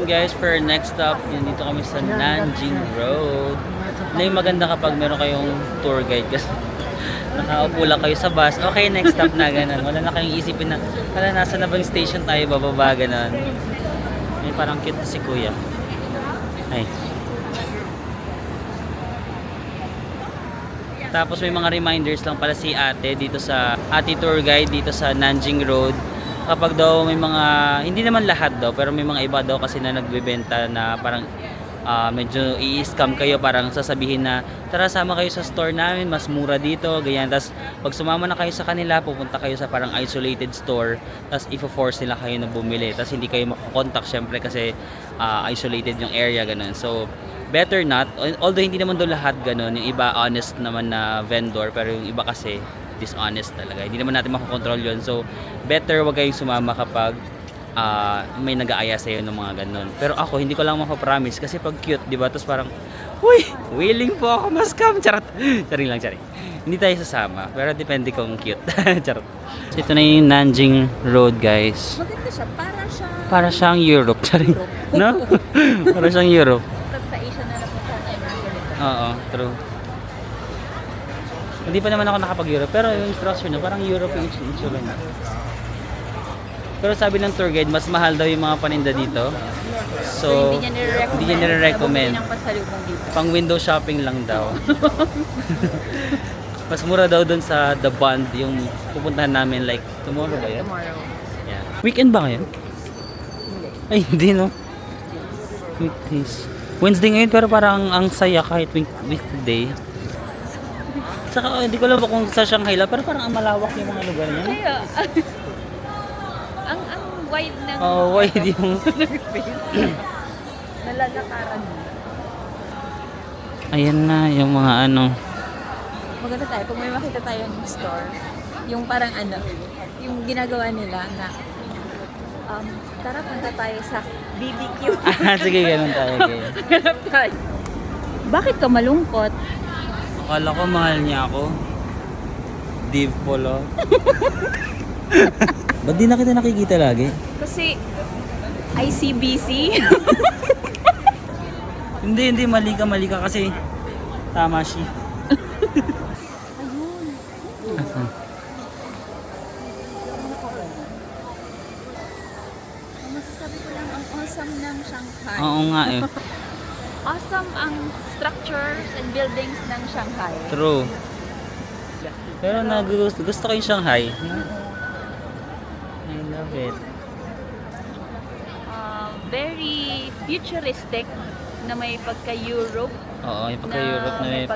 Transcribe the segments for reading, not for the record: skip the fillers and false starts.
guys, for our next stop, dito kami sa Nanjing Road. Na yung maganda kapag meron kayong tour guide kasi nakaupo lang kayo sa bus. Okay, next stop na, ganun. Wala na kayong isipin na, wala, nasa na bang station tayo, bababa, ganun. May parang cute si kuya. Ay. Tapos may mga reminders lang pala si ate dito sa ate tour guide dito sa Nanjing Road. Kapag daw may mga, hindi naman lahat daw, pero may mga iba daw kasi na nagbebenta na parang medyo i-scam kayo, parang sasabihin na tara sama kayo sa store namin, mas mura dito, ganyan. Tapos pag sumama na kayo sa kanila, pupunta kayo sa parang isolated store, tapos i-force nila kayo na bumili, tapos hindi kayo makakontakt syempre kasi isolated yung area, ganun. So better not, although hindi naman doon lahat ganun, yung iba honest naman na vendor, pero yung iba kasi dishonest talaga, hindi naman natin makakontrol yun. So better wag kayong sumama kapag may nag-aaya sa'yo ng mga ganun. Pero ako, hindi ko lang mapapromise kasi pag cute, di ba? Tapos parang, uy, willing po ako mas-scam. Charot. Charing lang, charing. Hindi tayo sasama, pero depende kung cute. Charot. So, ito na yung Nanjing Road, guys. Maganda siya, para siyang Europe. Charing. No? Para siyang Europe. Sa Asia na napunta tayo mga ganito. Oo, true. Hindi pa naman ako nakapag-Europe, pero yung structure na parang Europe yung itsura na. Pero sabi ng tour guide, mas mahal daw yung mga paninda dito. So, hindi niya nire-recommend. Pang window shopping lang daw. Mas mura daw dun sa The Bond, yung pupuntahan namin like tomorrow ba yan? Tomorrow. Yeah. Weekend ba ngayon? Hindi. Ay, hindi no. Weekdays. Wednesday ngayon pero parang ang saya kahit weekday. Saka hindi ko alam kung sa Shanghai lang, pero parang ang malawak yung mga lugar niya. Kaya, ang wide ng wide yung space. Nalalakaran mo. Ayan na yung mga ano. Maganda tayo, kung may makita tayong store, yung parang yung ginagawa nila na tara punta tayo sa BBQ. Sige, ganun tayo. Hanap tayo. Bakit ka malungkot? Akala ko mahal niya ako. Div polo. Ba't di na kita nakikita lagi? Kasi ICBC. Hindi, mali ka kasi tama siya. Ayun. Masasabi ko lang, ang awesome ng Shanghai. Oo nga eh. Awesome ang structures and buildings ng Shanghai. True. Pero gusto ko yung Shanghai. I love it. Very futuristic na may pagka-Europe. Oo, yung pagka-Europe na may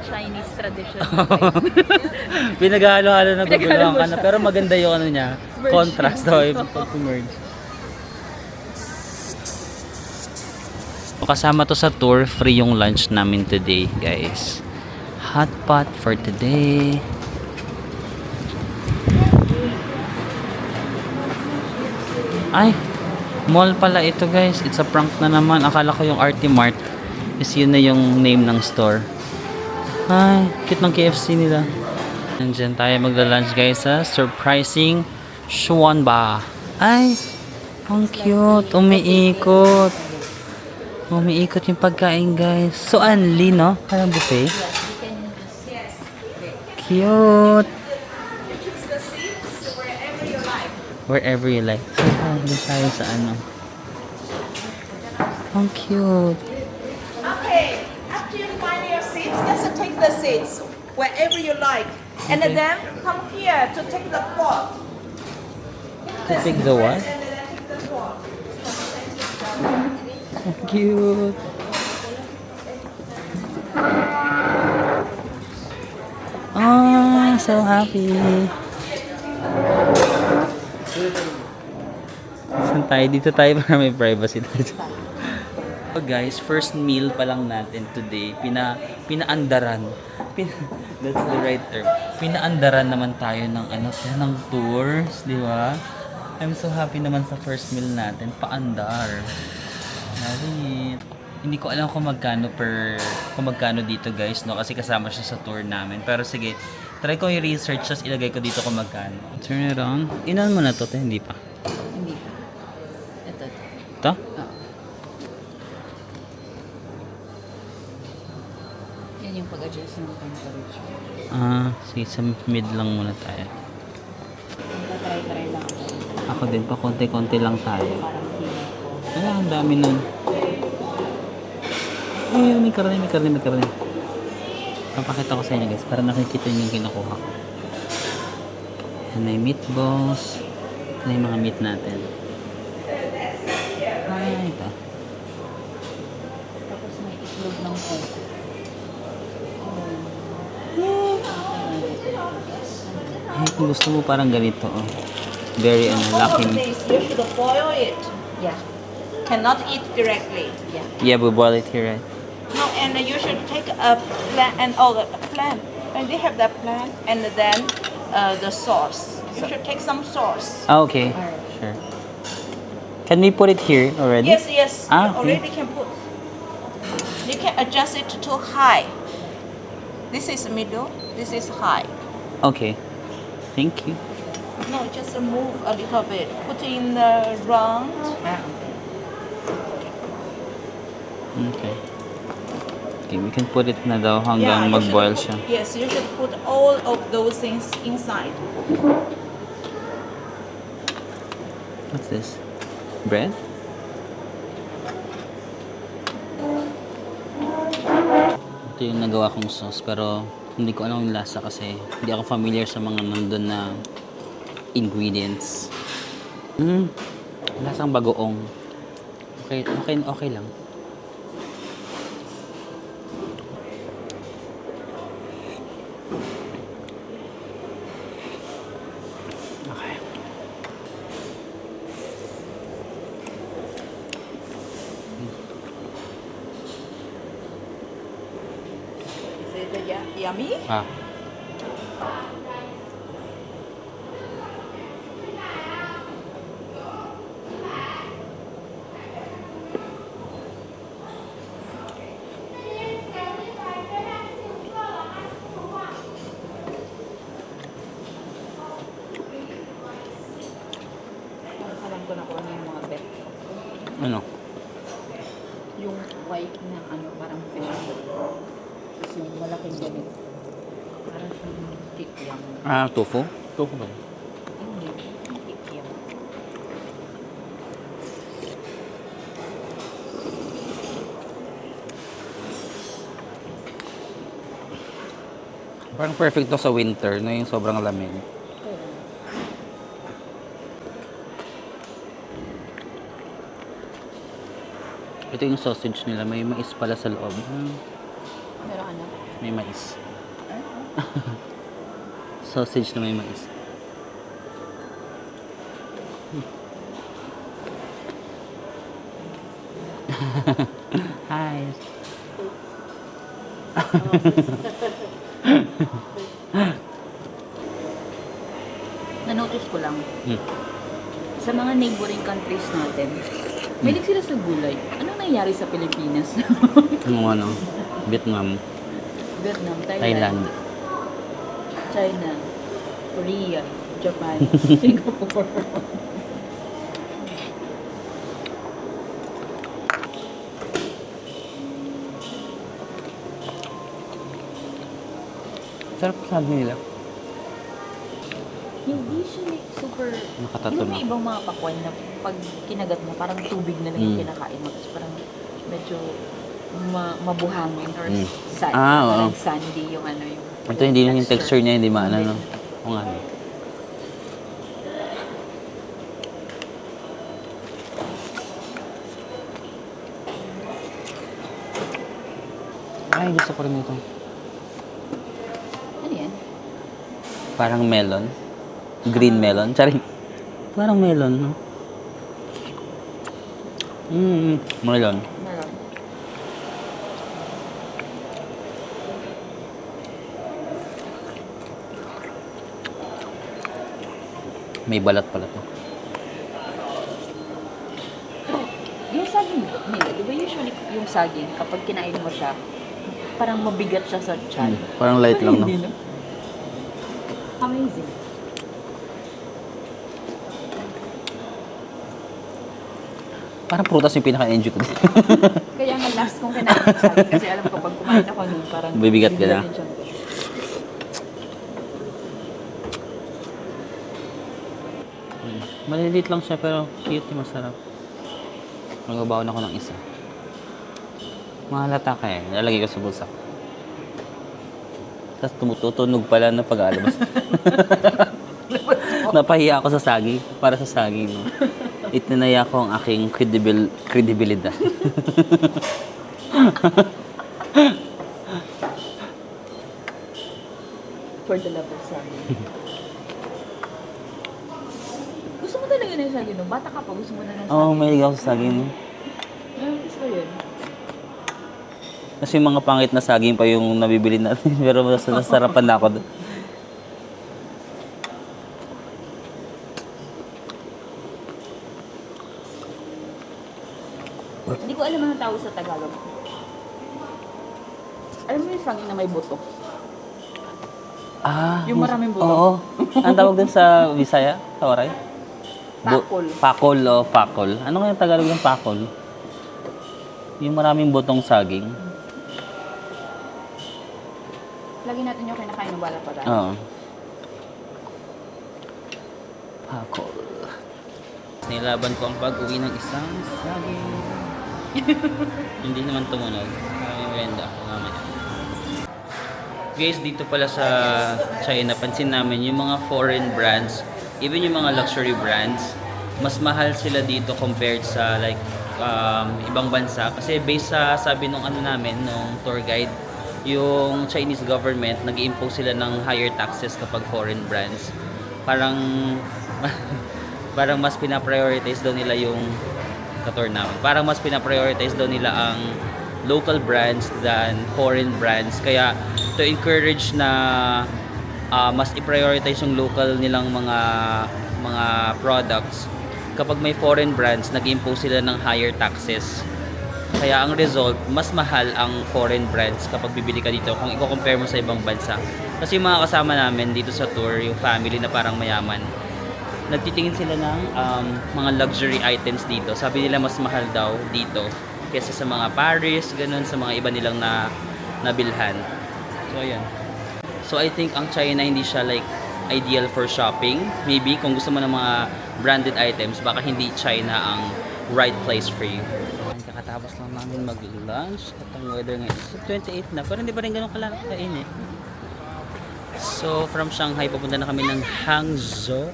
Chinese tradition. Pinaghalo-halo na guguluhan ka na. Pero maganda yung ano niya. Merge. Contrast daw yung pag-merge. Kasama to sa tour, free yung lunch namin today, guys. Hot pot for today. Ay, mall pala ito, guys. It's a prank na naman. Akala ko yung RT Mart is yun na yung name ng store. Ay, cute ng KFC nila. Nandiyan tayo magla-lunch, guys, sa surprising Xuanba. Ay, ang cute. Umiikot. Umiikot yung pagkain, guys. So, unli, no? Parang buffet. Cute. Wherever you like. So, doon tayo sa ano. Ang cute. Okay, after you find your seats, just take the seats wherever you like. And Okay. then come here to take the pot. To take the what? And then take the pot. Ang cute. Oh, so happy. Saan tayo? Dito tayo para may privacy tayo. So guys, first meal pa lang natin today. Pinaandaran. That's the right term. Pinaandaran naman tayo ng ng tours, di ba? I'm so happy naman sa first meal natin. Paandar. Hindi ko alam kung magkano dito, guys, no, kasi kasama siya sa tour namin. Pero sige, try ko yung research, just ilagay ko dito kung magkano. Turn it on. Inan mo na to, hindi pa. Hindi. Ito. Ito? Oo. Yan yung pag-adjust ng temperature. Sige, sa mid lang muna tayo. Try lang ako. Ako din pa, konti-konti lang tayo. Parang feeling ko. Wala, ang dami nun. Ay, may karne. Papakita ko sa inyo guys, para nakikita nyo yung kinukuha ko. Yan na yung meatballs. Yan na yung mga meat natin. Ay, ito. Tapos may itlog ng pork. Ay, kung gusto mo parang ganito, oh. Very All of lacking. this, you should boil it. Yeah. Cannot eat directly. Yeah. Yeah, we boil it here, right? No, and you should take a plant and all the plant. And they have that plant, and then the sauce. You should take some sauce. Okay. Alright. Sure. Can we put it here already? Yes. Ah, You okay. already can put. You can adjust it to high. This is middle. This is high. Okay. Thank you. No, just move a little bit. Put in the round. Okay. Okay, we can put it na daw Yeah, hanggang you mag-boil should siya. put- Yes, you should put all of those things inside. What's this? Bread? Ito yung nagawa kong sauce pero hindi ko alam yung lasa kasi hindi ako familiar sa mga nandun na ingredients. Lasang bagoong. Okay lang. Okay. Is it yummy? Ah. Alam ko na kung ano yung mga bet. Ano? Yung white na ano, parang fish. Tapos yung malaking ganit. Parang kikyam. Tofu? Tofu ba? Hindi. Kikyam. Parang perfect to sa winter, no? Yung sobrang lamig. Ito yung sausage nila. May mais pala sa loob. Pero ano? May mais. Sausage na may mais. Hi. Na-notice ko lang, Hmm. sa mga neighboring countries natin, mahilig sila sa gulay. Anong nangyari sa Pilipinas? Yung ano? Vietnam. Vietnam, Thailand, Thailand. China, Korea, Japan, Singapore. Sarap sa nila. Hindi siya super... Nakatato Yung may na. ibang mga pakwan na pag kinagat mo, parang tubig na lang yung Mm. kinakain mo. Tapos parang medyo mabuhangin or Mm. sand. Ah, oo. Parang sandy yung ano yung... Ito hindi yung texture niya, hindi maano, no? O nga. Ay, gusto ko rin ito. Ano yan? Parang melon. Green melon. Sorry. Parang melon, no? Melon. Meron. May balat pala to. Yung saging nila, di ba usually yung saging, kapag kinain mo siya, parang mabigat siya sa tiyan. Parang light lang, no? Hindi, no? Amazing. Parang prutas yung pinaka-enjoy ko. Kaya nga last kong kinain ng saging kasi alam ko pag kumain ako nun parang Bibigat ka na? yung tiyan ko. Maliliit lang siya pero cute, masarap. Magabaon ako ng isa. Mahalata ka eh. Lalagay ko sa bulsa. Tapos tumututunog pala na pag-alabas. Napahiya ako sa saging. Para sa saging. No? Itinaya ko ang aking kredibilidad. For the love of saging. Gusto mo talaga na yung saging no? Bata ka pa, gusto mo na ng saging. Oo, mahilig ako sa saging. No? Gusto ko yun. Kasi yung mga pangit na saging pa yung nabibili natin. Pero mas nasarapan na ako doon. Hindi ko alam anong tawag sa Tagalog. Alam mo yung saging na may buto? Ah, Yung maraming buto? Oo. Ang tawag doon sa Bisaya? Sa Oray? Pakol. Pakol o pakol. Ano nga yung Tagalog ng pakol? Yung maraming butong saging. Lagi natin yung kinakain ng bala pa tayo. Oo. Pakol. Nilaban ko ang pag-uwi ng isang saging. Hindi naman tumunog. Parang yung renda ako mamaya. Guys, dito pala sa China, pansin namin yung mga foreign brands, even yung mga luxury brands, mas mahal sila dito compared sa like ibang bansa. Kasi based sa sabi nung ano namin, nung tour guide, yung Chinese government, nag-impose sila ng higher taxes kapag foreign brands. Parang parang mas pina-prioritize daw nila yung kator namin. Parang mas pina-prioritize daw nila ang local brands than foreign brands. Kaya to encourage na mas i-prioritize yung local nilang mga products, kapag may foreign brands, nag-impose sila ng higher taxes. Kaya ang result, mas mahal ang foreign brands kapag bibili ka dito kung i-compare mo sa ibang bansa. Kasi yung mga kasama namin dito sa tour, yung family na parang mayaman, nagtitingin sila ng mga luxury items dito. Sabi nila mas mahal daw dito kaysa sa mga Paris, ganun, sa mga iba nilang nabilhan. So, ayan. So, I think ang China hindi siya like ideal for shopping. Maybe kung gusto mo ng mga branded items, baka hindi China ang right place for you. Kakatapos lang namin mag-lunch at ang weather ngayon is 28 na. Pero hindi pa rin ganun kainit. So, from Shanghai, papunta na kami ng Hangzhou.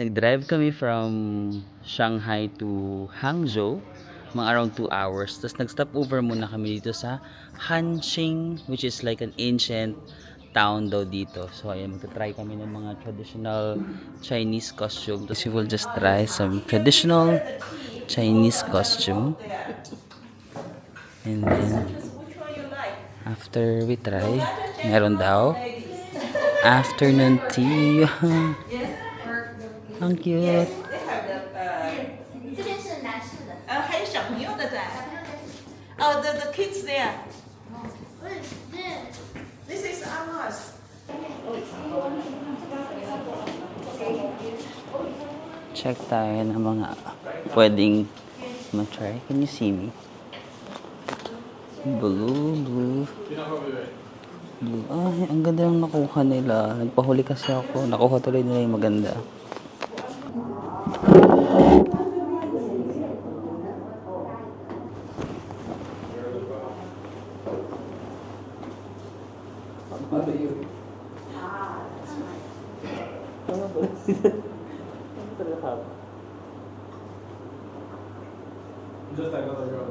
Nag-drive kami from Shanghai to Hangzhou, mga around 2 hours. Tapos nag-stop over muna kami dito sa Hanxing, which is like an ancient town daw dito. So ayan, magta-try kami ng mga traditional Chinese costume. Tapos we will just try some traditional Chinese costume. And then, after we try, meron daw afternoon tea. Ang cute. 这边是男士的。还有小朋友的在。Oh, the kids there. This is ours. Check tayo ng mga pwedeng matry. Can you see me? Blue. Ay, ang ganda ng nakuha nila. Nagpahuli kasi ako. Nakuha tuloy nila yung maganda. Just like other girls,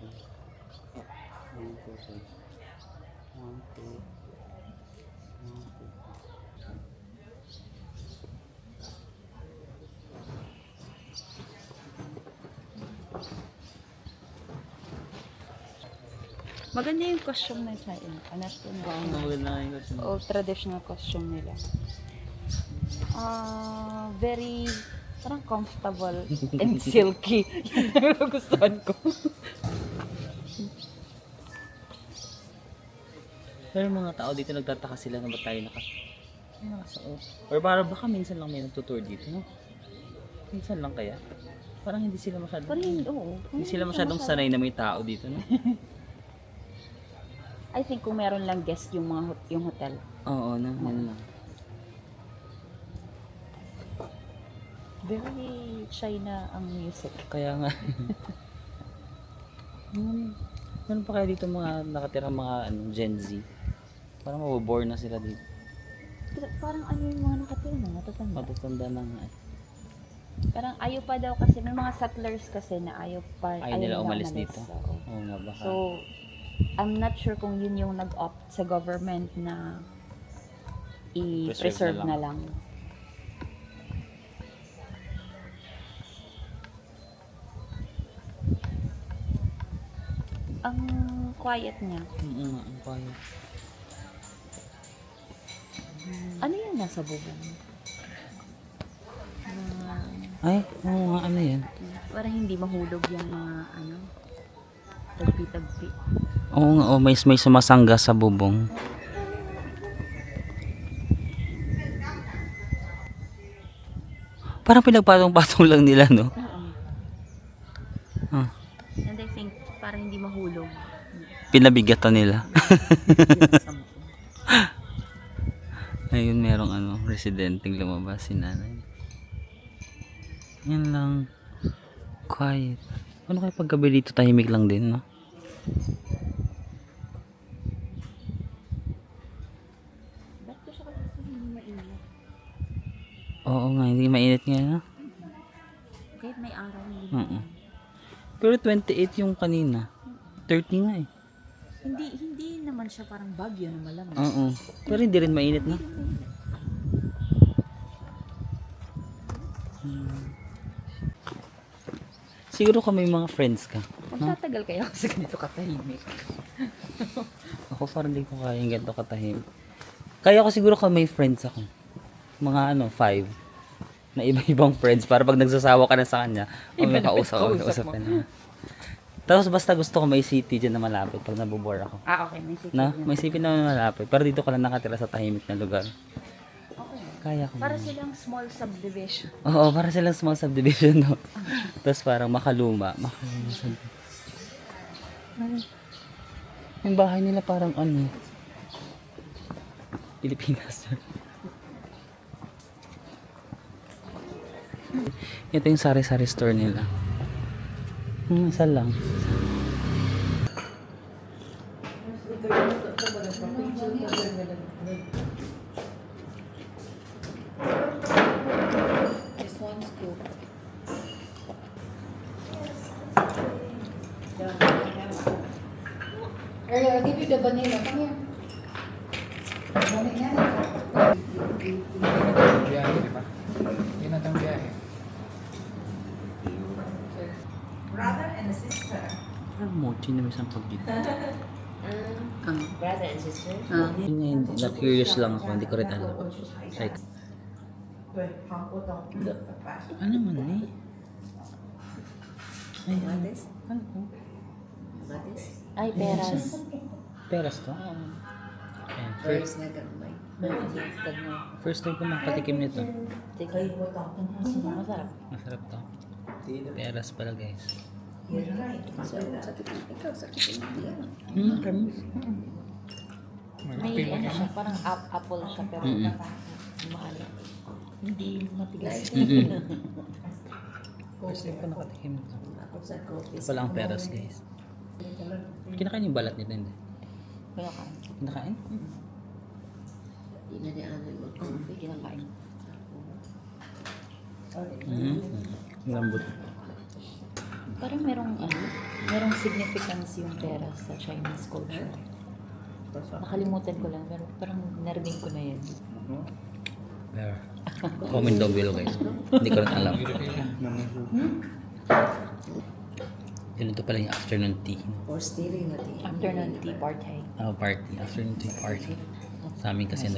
One, two, three. One, two. One, two. Maganda yung costume na China. Ano ito na? Maganda yung kasi. Old traditional costume nila. Very parang comfortable and silky. Yan ang nagustuhan ko. Pero yung mga tao dito nagtataka sila na ba't tayo nakasuot. Or para baka minsan lang may nagtutour dito, no? Minsan lang kaya? Parang hindi sila masyadong... Parang oo. Hindi sila masyadong sanay na may tao dito, no? I think kung meron lang guest yung mga yung hotel. Oo, no? Yan lang. Very China ang music. Kaya nga. Meron pa kaya dito mga nakatirang mga Gen Z? Parang mabobore na sila dito. Parang ano yung mga nakatira na natatanda. Matatanda na nga. Parang ayaw pa daw kasi may mga settlers kasi na ayaw Ayaw nila na umalis dito. Oo. Oo nga baka. So, I'm not sure kung yun yung nag-opt sa government na i-preserve Preserve na na lang. Ang quiet niya. Ang quiet. Ano yung nasa bubong? Ay, oo nga, ano yan? Para hindi mahulog yung mga tagpi-tagpi. Oo nga, may sumasangga sa bubong. Parang pinagpatong-patong lang nila, no? Oo. Ah, And I think para hindi mahulog. pinabigatan nila. Something. Ayun, merong residenteng lumabas si nanay. Yan lang. Quiet. Ano kaya paggabi dito, tahimik lang din, no? Ba't ko siya kasi hindi mainit? Oo nga, hindi mainit nga, no? Kahit may araw hindi. Oo. Pero 28 yung kanina. 30 nga eh. Hindi naman siya parang bagyo na malamig. Oo. Pero hindi rin mainit, no? Siguro ka may mga friends ka. Magtatagal kaya ako sa ganito katahimik. Ako parang hindi ko kaya yung ganito katahimik. Kaya ko siguro ka may friends ako. Mga 5. Na iba-ibang friends. Para pag nagsasawa ka na sa kanya, may kausap ka na. Tapos basta gusto ko may city dyan na malapit pag nabobore ako. Okay, may city Na, na. may city na malapit. Pero dito ka lang nakatira sa tahimik na lugar. Okay. Kaya ko. Para silang small subdivision. Oo, para silang small subdivision, no? Tapos parang makaluma. Yung bahay nila parang Pilipinas. Ito yung sari-sari store nila. Isa lang. This one's cool. Earlier, I'll give you the vanilla. Come here. Vanilla. Biyahe, di ba? Yun ang biyahe. Brother and sister. Parang mochi na may sampag dito. Brother and sister. Yun, na-curious lang ako. Hindi ko rin alam. Like, ano man eh? Ay, ano? Ano to? Ay, peras. Peras to? Ayan, first time ko makatikim nito. Masarap. Masarap to. Peras pala guys. Kamis. May siya, parang apple siya, pero mahal. Hindi matigas. First time ko nakatikim nito. Ito pala ang peras guys. Kinakain yung balat nito, hindi? Kinakain. Kinakain? Kinakain. Lambot. Parang merong significance yung peras sa Chinese culture. Nakalimutan ko lang, pero parang narinig ko na yan. There. Comment down below guys. Hindi ko rin alam. Ganito pala yung afternoon tea. Afternoon tea party. Party. Afternoon tea party. Sa amin kasi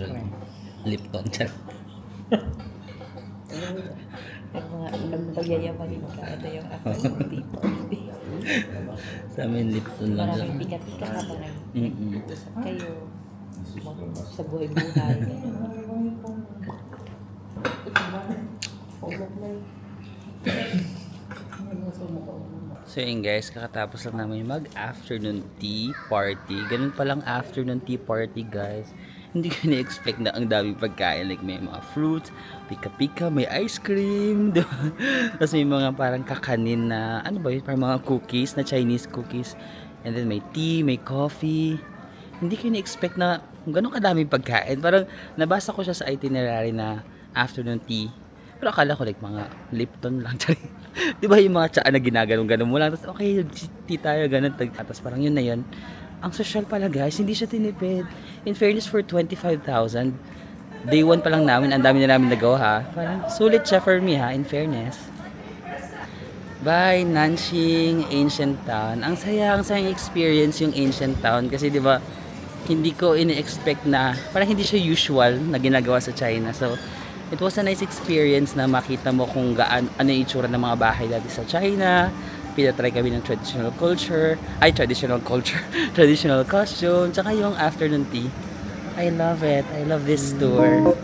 Lipton. Yung mga pagyayamanin ka, ito yung afternoon tea party. Sa amin Lipton lang. Maraming tika-tika ka pa rin. Mm-mm. Kayo, sa buhay-buhay. So yun guys, kakatapos lang namin mag-afternoon tea party. Ganun palang afternoon tea party guys. Hindi ko na-expect na ang daming pagkain. Like may mga fruits, pika-pika, may ice cream. Tapos may mga parang kakanin na, ano ba yun? Parang mga cookies, na Chinese cookies. And then may tea, may coffee. Hindi ko na-expect na ganun kadaming pagkain. Parang nabasa ko siya sa itinerary na afternoon tea. Pero akala ko like mga Lipton lang. Di ba yung mga tsaa na ginaganon-ganon mo lang. Tapos okay, tea tayo, ganun. Tapos parang yun na yun. Ang social pala guys, hindi siya tinipid. In fairness, for 25,000, day 1 pa lang namin, ang dami na namin nagawa ha. Parang sulit siya for me ha, in fairness. Bye, Nanxing Ancient Town. Ang sayang experience yung Ancient Town kasi 'di ba hindi ko ini-expect na parang hindi siya usual na ginagawa sa China. So, it was a nice experience na makita mo kung ano yung itsura ng mga bahay dati sa China. Pinatry kami ng traditional culture, traditional costume, tsaka yung afternoon tea. I love it. I love this tour.